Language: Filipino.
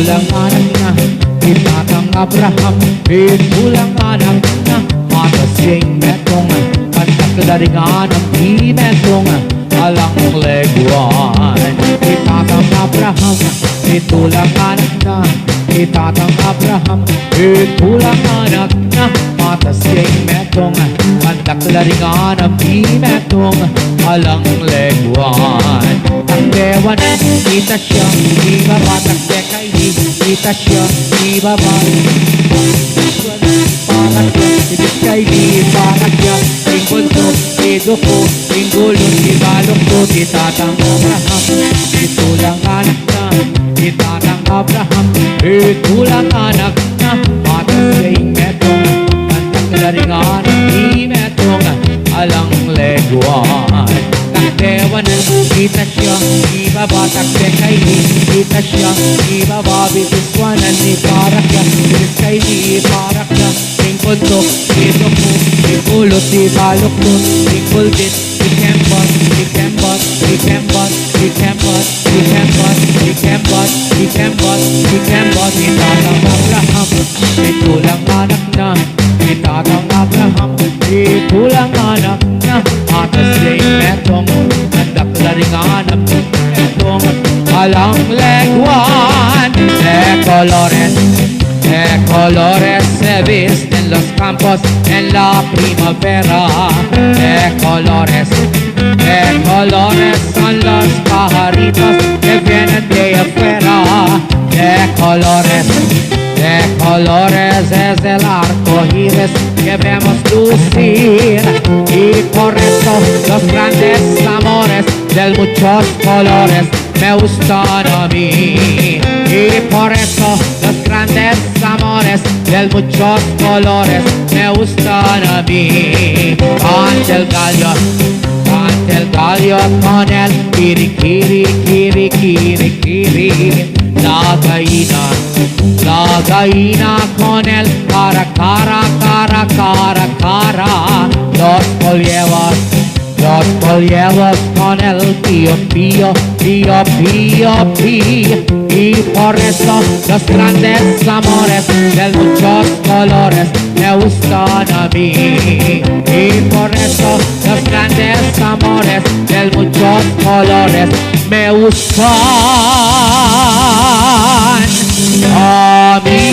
lang anak na Itatang Abraham, ito lang anak na Matasing metong Pagkakadaringan ang imetong Alang leguan Itatang Abraham, ito lang anak na Itatang Abraham, ito lang anak na Matasing metong Pagkakadaringan ang imetong Alang leguan Ang dewa na kita siya Ibabatak dekay kita siya Ibabatak para siya Ibig kay di para siya Tingkol to, ido ko Tingkulong, ibalong ko Itatang Abraham Ito lang anak na Itatang Abraham Ito lang anak na Matasing metong Pagkakadaringan ang imetong Alang leguan Dewa na kita siya Ibabatak dekay kita siya Ibababitiswanan ni para siya Ibig kay di para siya Tingkol to, ito ko Tingkulot, ibalok to Tingkol dit, ikembot Ikembot, ikembot Ikembot, ikembot Ikembot, ikembot Ikembot, Itatang Abraham Ito lang anak na Itatang Abraham Ito lang anak na Matasing metong Pagkakadaringan ang metong Alang leguan De colores se visten los campos en la primavera De colores son los pajaritos que vienen de afuera De colores es el arco iris que vemos lucir Y por eso los grandes amores de muchos colores me gustan a mí Y por eso los grandes amores de muchos colores me gustan a mí Canta el gallo con el kiri kiri kiri kiri kiri La gallina con el cara cara cara cara cara Los polluelos con el pío pío pío pío pío Y por eso los grandes amores de muchos colores me gustan a mí Y por eso los grandes amores de muchos colores me gustan a mí